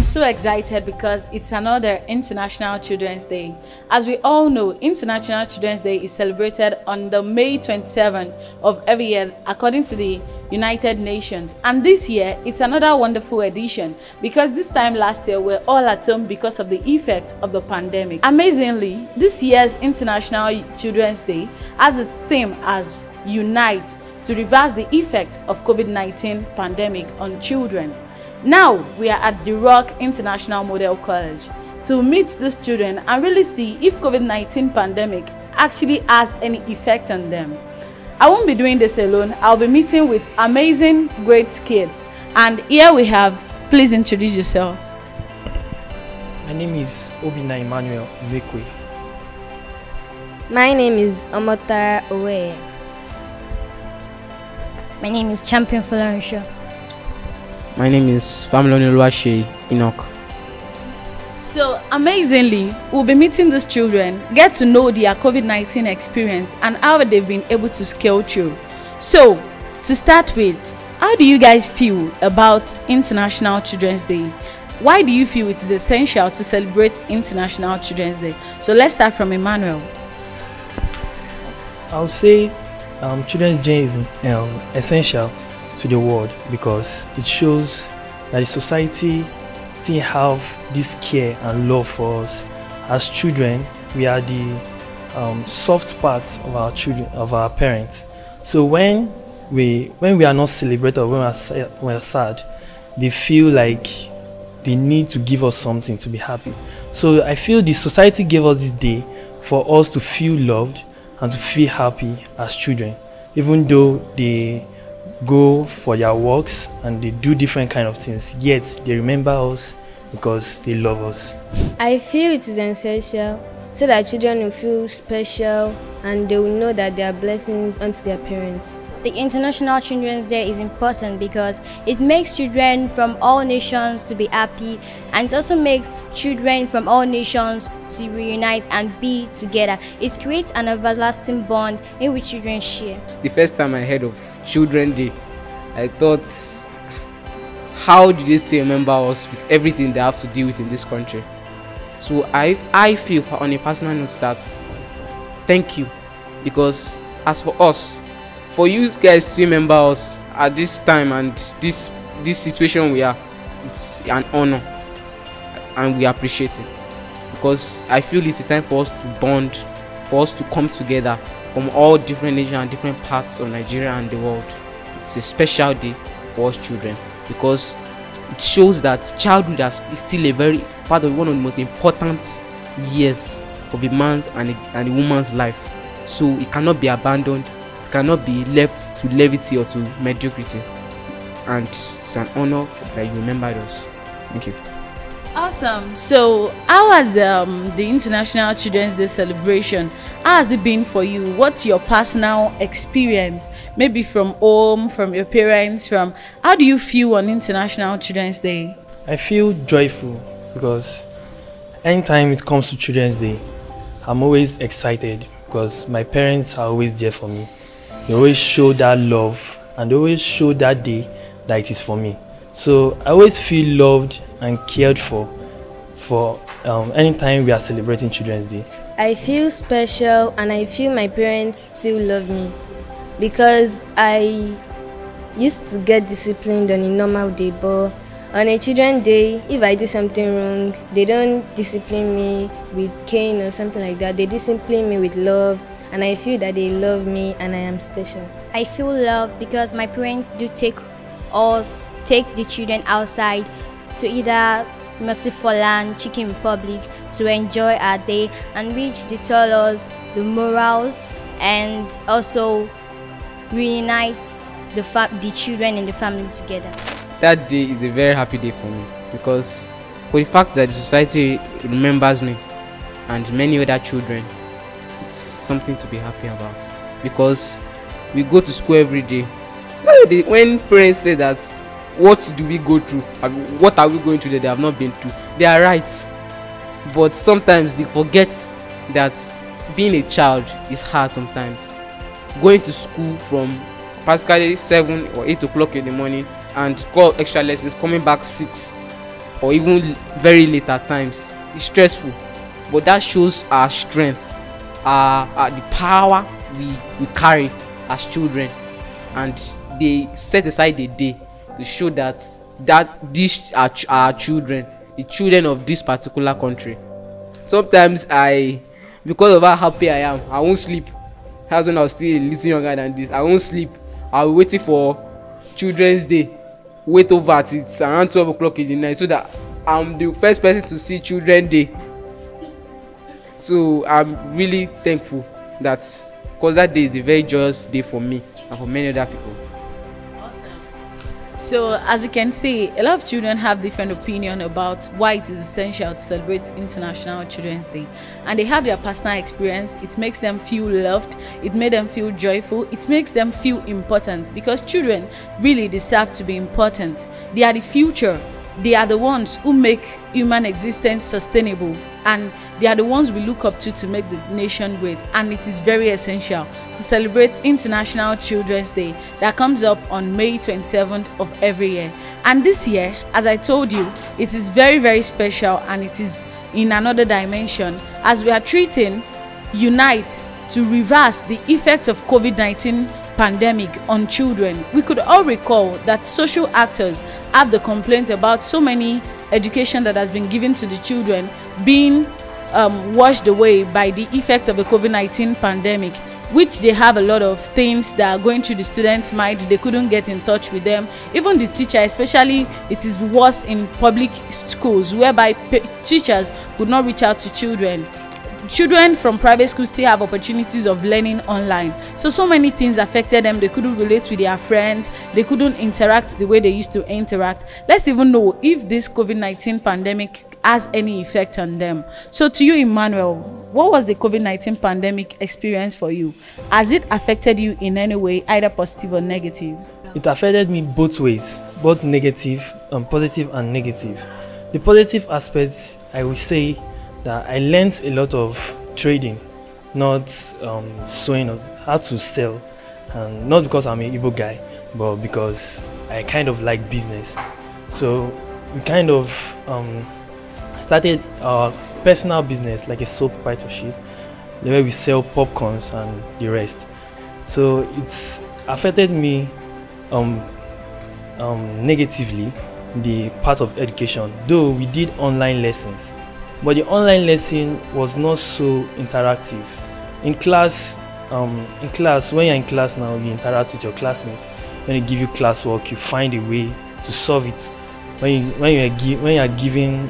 I'm so excited because it's another International Children's Day. As we all know, International Children's Day is celebrated on the May 27th of every year according to the United Nations. And this year, it's another wonderful edition because this time last year, we're all at home because of the effect of the pandemic. Amazingly, this year's International Children's Day has its theme as Unite to reverse the effect of COVID-19 pandemic on children. Now we are at the Rock International Model College to meet these children and really see if COVID-19 pandemic actually has any effect on them. I won't be doing this alone. I'll be meeting with amazing, great kids. And here we have, please introduce yourself. My name is Obina Emmanuel Mekwe. My name is Omotara Owe. My name is Champion Florencio. My name is Familoni Oluwase Enoch. So amazingly, we'll be meeting these children, get to know their COVID-19 experience and how they've been able to scale through. So, to start with, how do you guys feel about International Children's Day? Why do you feel it is essential to celebrate International Children's Day? So let's start from Emmanuel. I would say Children's Day is essential to the world because it shows that the society still have this care and love for us. As children, we are the soft parts of our children, of our parents. So when we are not celebrated or when we are sad, they feel like they need to give us something to be happy. So I feel the society gave us this day for us to feel loved and to feel happy as children, even though they go for their works and they do different kind of things, yet they remember us because they love us. I feel it is essential so that children will feel special and they will know that they are blessings unto their parents. The International Children's Day is important because it makes children from all nations to be happy, and it also makes children from all nations to reunite and be together. It creates an everlasting bond in which children share. The first time I heard of Children's Day, I thought, how do they still remember us with everything they have to deal with in this country? So I feel on a personal note that thank you, because as for us, for you guys to remember us at this time and this situation we are, it's an honor and we appreciate it, because I feel it's a time for us to bond, for us to come together from all different nations and different parts of Nigeria and the world. It's a special day for us children because it shows that childhood is still a very part of one of the most important years of a man's and a woman's life. So it cannot be abandoned. It cannot be left to levity or to mediocrity, and it's an honor that you remembered us. Thank you. Awesome. So how has the International Children's Day celebration, how has it been for you? What's your personal experience, maybe from home, from your parents, from how do you feel on International Children's Day? I feel joyful because anytime it comes to Children's Day, I'm always excited because my parents are always there for me. They always show that love and they always show that day that it is for me. So I always feel loved and cared for anytime we are celebrating Children's Day. I feel special and I feel my parents still love me because I used to get disciplined on a normal day, but on a Children's Day, if I do something wrong, they don't discipline me with cane or something like that. They discipline me with love, and I feel that they love me and I am special. I feel loved because my parents do take the children outside to either Multifoland, Chicken Republic to enjoy our day, and which they tell us the morals and also reunites the children and the family together. That day is a very happy day for me because for the fact that the society remembers me and many other children, it's something to be happy about because we go to school every day. When parents say that, what do we go through? What are we going through that they have not been through? They are right, but sometimes they forget that being a child is hard sometimes. Going to school from practically 7 or 8 o'clock in the morning and call extra lessons, coming back 6 or even very late at times. It's stressful, but that shows our strength, the power we carry as children, and they set aside a day to show that these are our children, the children of this particular country. Sometimes because of how happy I am, I won't sleep. That's when I was still a little younger than this. I won't sleep. I'll be waiting for Children's Day. Wait over till it's around 12 o'clock in the night, so that I'm the first person to see Children's Day. So I'm really thankful because that day is a very joyous day for me and for many other people. So as you can see, a lot of children have different opinion about why it is essential to celebrate International Children's Day, and they have their personal experience. It makes them feel loved, it made them feel joyful, it makes them feel important, because children really deserve to be important. They are the future. They are the ones who make human existence sustainable, and they are the ones we look up to make the nation great. And it is very essential to celebrate International Children's Day that comes up on May 27th of every year. And this year, as I told you, it is very, very special, and it is in another dimension, as we are treating Unite to reverse the effect of COVID-19 pandemic on children. We could all recall that social actors have the complaint about so many education that has been given to the children being washed away by the effect of the COVID-19 pandemic, which they have a lot of things that are going through the students' mind. They couldn't get in touch with them. Even the teacher, especially, it is worse in public schools, whereby teachers could not reach out to children. Children from private schools still have opportunities of learning online. So many things affected them. They couldn't relate with their friends. They couldn't interact the way they used to interact. Let's even know if this COVID-19 pandemic has any effect on them. So to you, Emmanuel, what was the COVID-19 pandemic experience for you? Has it affected you in any way, either positive or negative? It affected me both ways, both positive and negative. The positive aspects, I will say that I learned a lot of trading, not sewing, or how to sell, and not because I'm an Igbo guy, but because I kind of like business. So we kind of started our personal business, like a sole proprietorship, where we sell popcorns and the rest. So it's affected me negatively, the part of education, though we did online lessons. But the online lesson was not so interactive. In class, when you're in class now, you interact with your classmates. When they give you classwork, you find a way to solve it. When you are giving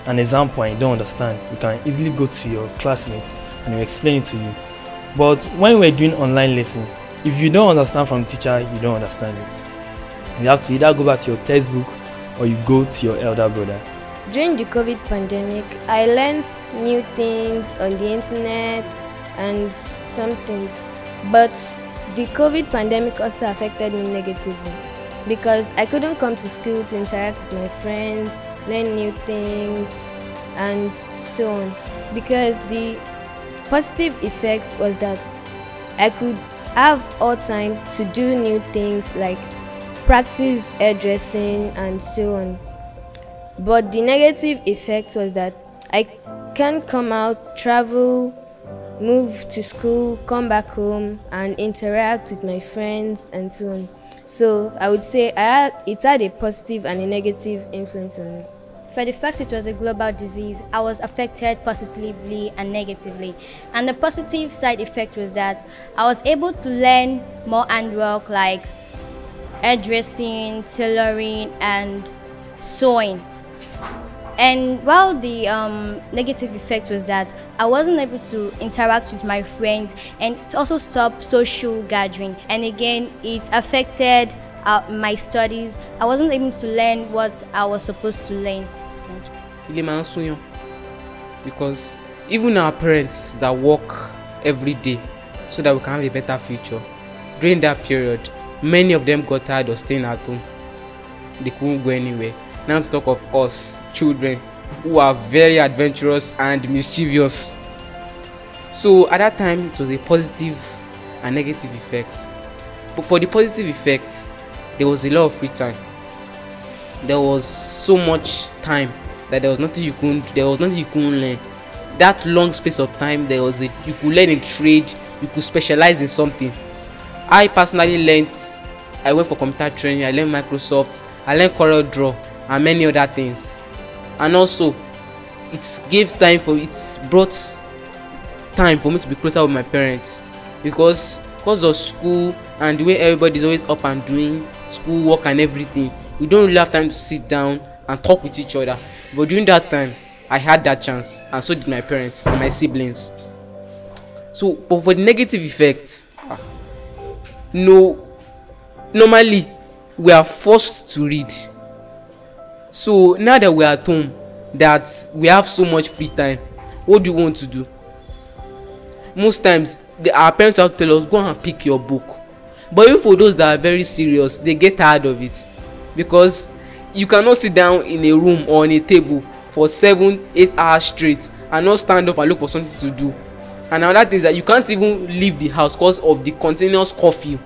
an example and you don't understand, you can easily go to your classmates and they explain it to you. But when we're doing online lesson, if you don't understand from the teacher, you don't understand it. You have to either go back to your textbook or you go to your elder brother. During the COVID pandemic, I learned new things on the internet and some things. But the COVID pandemic also affected me negatively, because I couldn't come to school to interact with my friends, learn new things, and so on. Because the positive effect was that I could have all time to do new things like practice hairdressing and so on. But the negative effect was that I can't come out, travel, move to school, come back home and interact with my friends and so on. So I would say it had a positive and a negative influence on me. For the fact it was a global disease, I was affected positively and negatively. And the positive side effect was that I was able to learn more handwork like hairdressing, tailoring, and sewing. And while the negative effect was that I wasn't able to interact with my friends, and it also stopped social gathering. And again, it affected my studies. I wasn't able to learn what I was supposed to learn. Because even our parents that work every day so that we can have a better future, during that period, many of them got tired of staying at home. They couldn't go anywhere. Now to talk of us, children, who are very adventurous and mischievous. So at that time, it was a positive and negative effect. But for the positive effect, there was a lot of free time. there was so much time that there was nothing you couldn't do, there was nothing you couldn't learn. That long space of time, you could learn a trade, you could specialize in something. I personally learned, I went for computer training, I learned Microsoft, I learned Corel Draw and many other things. And also it brought time for me to be closer with my parents, because of school and the way everybody's always up and doing school work and everything, we don't really have time to sit down and talk with each other. But during that time, I had that chance, and so did my parents and my siblings. So, but for the negative effects, no, normally we are forced to read. So now that we are at home, that we have so much free time, what do you want to do? Most times our parents have to tell us, go and pick your book. But even for those that are very serious, they get tired of it, because you cannot sit down in a room or on a table for 7-8 hours straight and not stand up and look for something to do. And another thing is that you can't even leave the house because of the continuous curfew.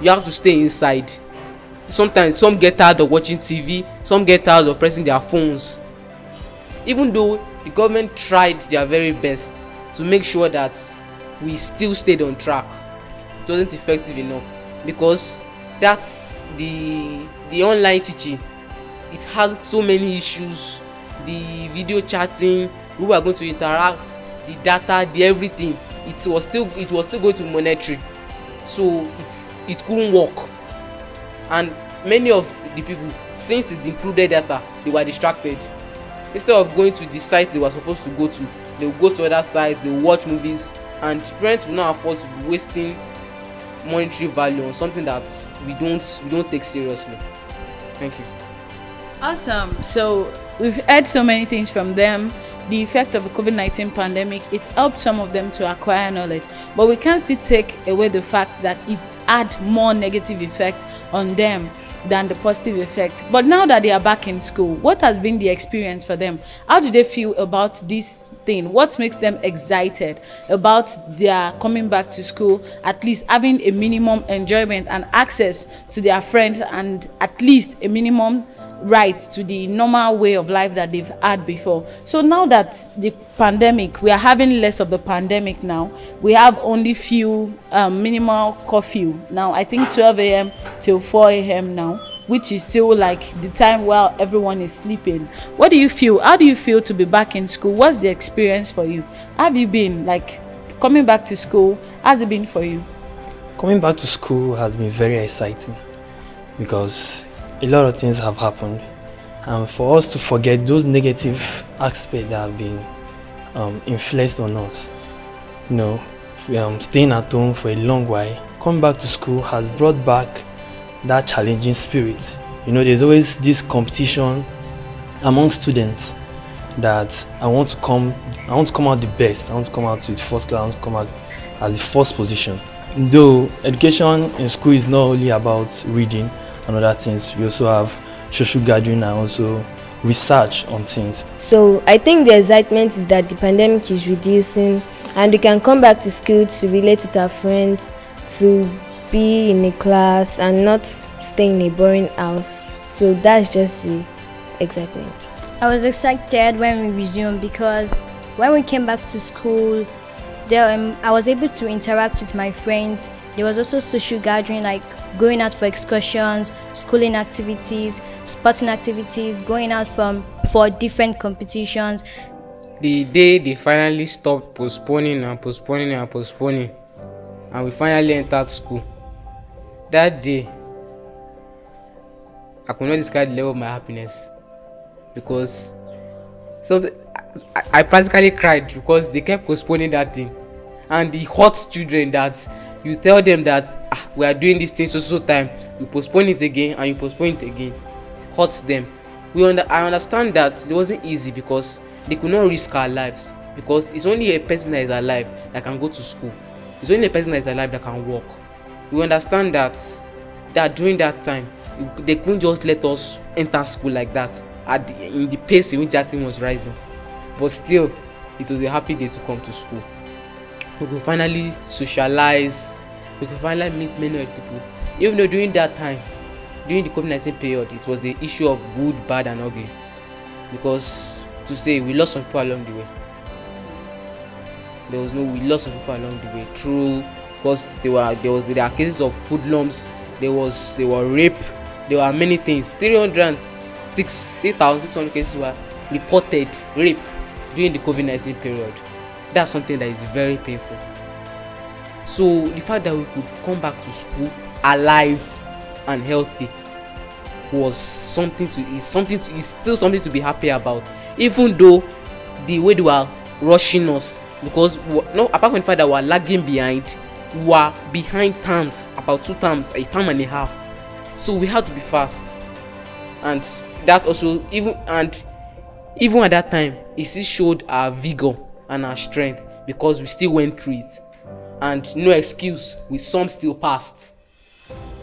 You have to stay inside. Sometimes some get tired of watching TV, some get tired of pressing their phones. Even though the government tried their very best to make sure that we still stayed on track, it wasn't effective enough, because that's the online teaching. It has so many issues. The video chatting, we were going to interact, the data, the everything. It was still going to monetary, so it couldn't work. And many of the people, since it included data, they were distracted. Instead of going to the sites they were supposed to go to, they will go to other sites, they will watch movies, and parents will not afford to be wasting monetary value on something that we don't take seriously. Thank you. Awesome. So we've heard so many things from them. The effect of the COVID-19 pandemic, it helped some of them to acquire knowledge, but we can't still take away the fact that it had more negative effect on them than the positive effect. But now that they are back in school, what has been the experience for them? How do they feel about this thing? What makes them excited about their coming back to school, at least having a minimum enjoyment and access to their friends, and at least a minimum right to the normal way of life that they've had before? So now that the pandemic, we are having less of the pandemic now, we have only few minimal curfew now. I think 12 a.m. till 4 a.m. now, which is still like the time while everyone is sleeping. What do you feel? How do you feel to be back in school? What's the experience for you? Have you been like coming back to school? Has it been for you? Coming back to school has been very exciting, because a lot of things have happened, and for us to forget those negative aspects that have been influenced on us, staying at home for a long while, coming back to school has brought back that challenging spirit. There's always this competition among students that I want to come out the best, I want to come out with first class, I want to come out as the first position. Though education in school is not only about reading and other things, we also have social gathering and also research on things. So I think the excitement is that the pandemic is reducing and we can come back to school to relate with our friends, to be in a class and not stay in a boring house. So that's just the excitement. I was excited when we resumed, because when we came back to school, I was able to interact with my friends. There was also social gathering, like going out for excursions, schooling activities, sporting activities, going out for different competitions. The day they finally stopped postponing and we finally entered school, that day I could not describe the level of my happiness, because I practically cried, because they kept postponing that thing. And the hot children that you tell them that we are doing this thing so time, you postpone it again and you postpone it again, it hurts them. I understand that it wasn't easy, because they could not risk our lives, because it's only a person that is alive that can go to school. It's only a person that is alive that can walk. We understand that during that time they couldn't just let us enter school like that in the pace in which that thing was rising. But still, it was a happy day to come to school. We could finally socialize, we could finally meet many other people. Even though during that time during the COVID-19 period, it was the issue of good, bad, and ugly. Because to say we lost some people along the way. We lost some people along the way. True, because there are cases of hoodlums. There were rape. There were many things. 306,600 cases were reported rape during the COVID-19 period. That's something that is very painful. So the fact that we could come back to school alive and healthy is still something to be happy about, even though the way they were rushing us, because apart from the fact that we are lagging behind, we were behind terms, about 2 terms, a term and a half. So we had to be fast, and that also even at that time it still showed our vigor and our strength, because we still went through it. And no excuse, with some still passed.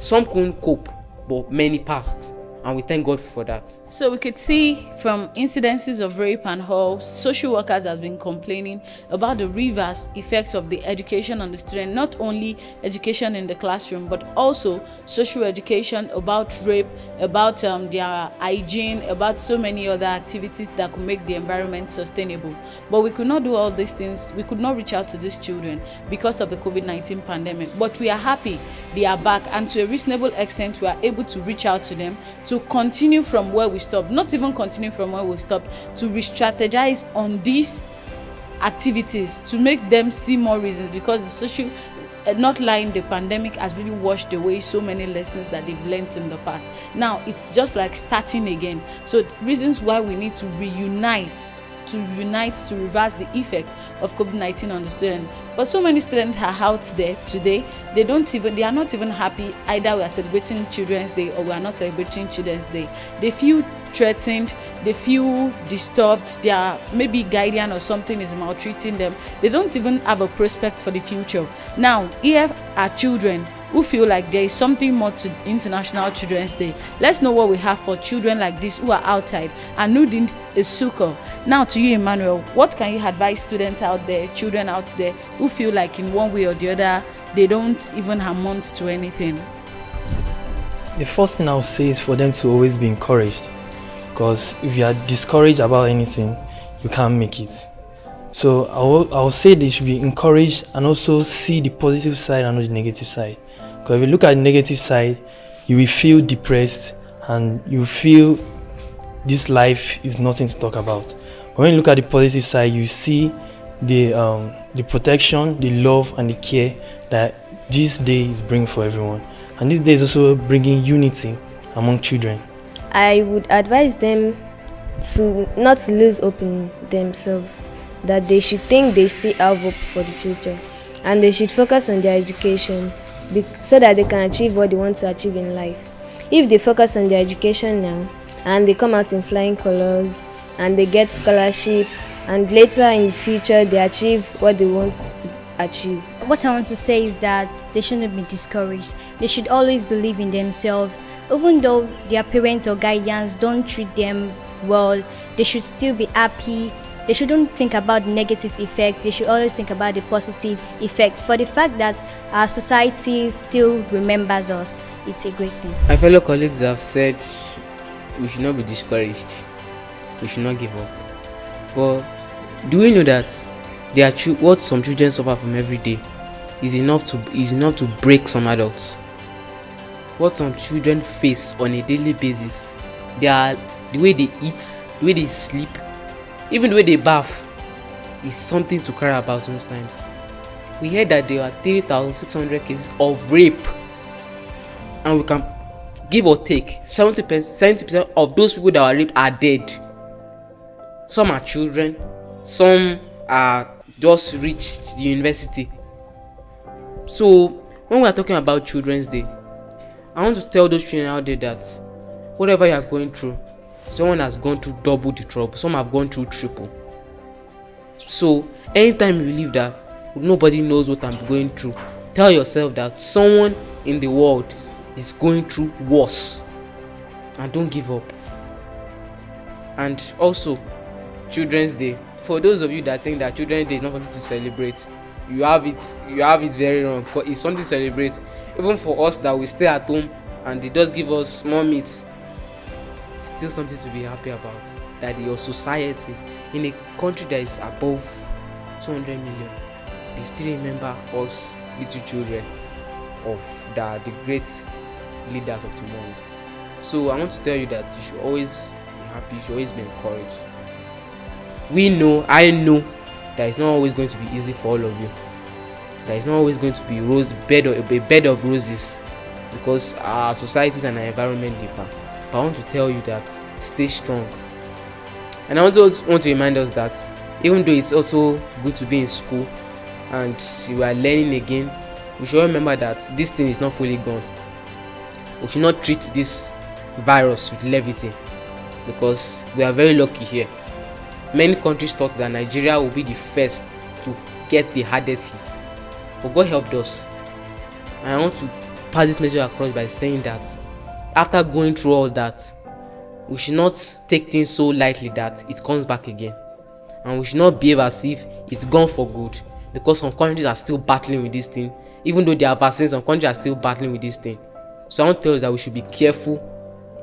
Some couldn't cope, but many passed, and we thank God for that. So we could see from incidences of rape and all, social workers has been complaining about the reverse effect of the education on the student, not only education in the classroom, but also social education about rape, about their hygiene, about so many other activities that could make the environment sustainable. But we could not do all these things. We could not reach out to these children because of the COVID-19 pandemic. But we are happy they are back, and to a reasonable extent we are able to reach out to them to continue from where we stopped, not even continue from where we stopped, to re-strategize on these activities, to make them see more reasons, because the social, not lying, the pandemic has really washed away so many lessons that they've learned in the past. Now it's just like starting again. So reasons why we need to reunite, to reverse the effect of COVID-19 on the student. But so many students are out there today, they are not even happy either we are celebrating Children's Day or we are not celebrating Children's Day. They feel threatened, they feel disturbed, their maybe guardian or something is maltreating them. They don't even have a prospect for the future. Now here are children who feel like there is something more to International Children's Day. Let's know what we have for children like this who are outside and who need a succor. Now to you, Emmanuel, what can you advise students out there, children out there, who feel like in one way or the other they don't even amount to anything? The first thing I would say is for them to always be encouraged, because if you are discouraged about anything, you can't make it. So I will say they should be encouraged and also see the positive side and not the negative side. Because if you look at the negative side, you will feel depressed and you feel this life is nothing to talk about. But when you look at the positive side, you see the protection, the love and the care that this day is bringing for everyone. And this day is also bringing unity among children. I would advise them to not lose hope in themselves, that they should think they still have hope for the future, and they should focus on their education so that they can achieve what they want to achieve in life. If they focus on their education now and they come out in flying colors and they get scholarship, and later in the future they achieve what they want to achieve. What I want to say is that they shouldn't be discouraged. They should always believe in themselves. Even though their parents or guardians don't treat them well, they should still be happy. They shouldn't think about the negative effect. They should always think about the positive effects. For the fact that our society still remembers us, it's a great thing. My fellow colleagues have said we should not be discouraged. We should not give up. But do we know that what some children suffer from every day is enough to break some adults? What some children face on a daily basis, the way they eat, the way they sleep, even the way they bath, is something to cry about sometimes. We heard that there are 3,600 cases of rape, and we can give or take 70% of those people that were raped are dead. Some are children, some are just reached the university. So when we are talking about Children's Day, I want to tell those children out there that whatever you are going through, someone has gone through double the trouble, some have gone through triple. So anytime you believe that nobody knows what I'm going through, tell yourself that someone in the world is going through worse, and don't give up. And also, Children's Day, for those of you that think that Children's Day is not something to celebrate, you have it very wrong, because it's something to celebrate. Even for us that we stay at home and it does give us more meat, it's still something to be happy about. That your society, in a country that is above 200 million, they still remember us little children of the great leaders of tomorrow. So I want to tell you that you should always be happy, you should always be encouraged. I know that it's not always going to be easy for all of you. That it's not always going to be a bed of roses, because our societies and our environment differ. But I want to tell you that stay strong. And I also want to remind us that even though it's also good to be in school and you are learning again, we should remember that this thing is not fully gone. We should not treat this virus with levity, because we are very lucky here. Many countries thought that Nigeria will be the first to get the hardest hit, but God helped us. And I want to pass this message across by saying that after going through all that, we should not take things so lightly that it comes back again, and we should not behave as if it's gone for good, because some countries are still battling with this thing. Even though there are vaccines, some countries are still battling with this thing. So I want to tell us that we should be careful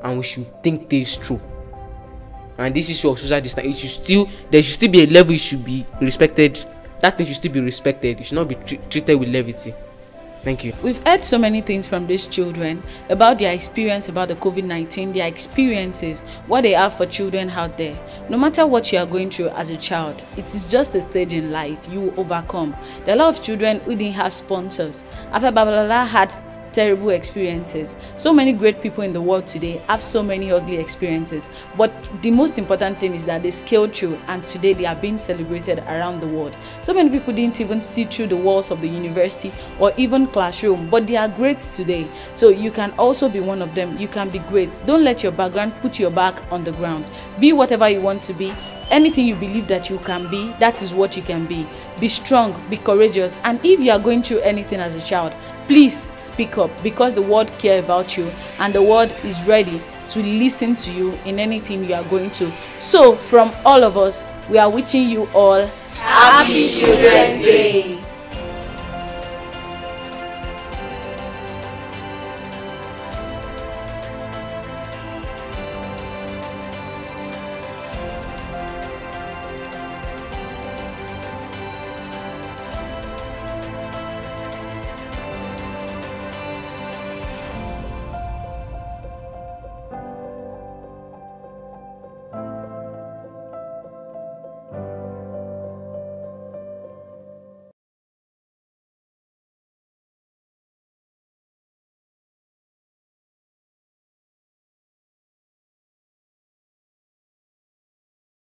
and we should think things through. And this issue of social distance, there should still be a level it should be respected. That thing should still be respected. It should not be treated with levity. Thank you. We've heard so many things from these children about their experience about the COVID-19, their experiences, what they have for children out there. No matter what you are going through as a child, it is just a stage in life. You will overcome. There are a lot of children who didn't have sponsors. After Babalola had terrible experiences. So many great people in the world today have so many ugly experiences, but the most important thing is that they scaled through, and today they are being celebrated around the world. So many people didn't even see through the walls of the university or even classroom, but they are great today. So you can also be one of them. You can be great. Don't let your background put your back on the ground. Be whatever you want to be. Anything you believe that you can be, that is what you can be. Be strong, be courageous, and if you are going through anything as a child, please speak up, because the world cares about you and the world is ready to listen to you in anything you are going to. So from all of us, we are wishing you all Happy Children's Day.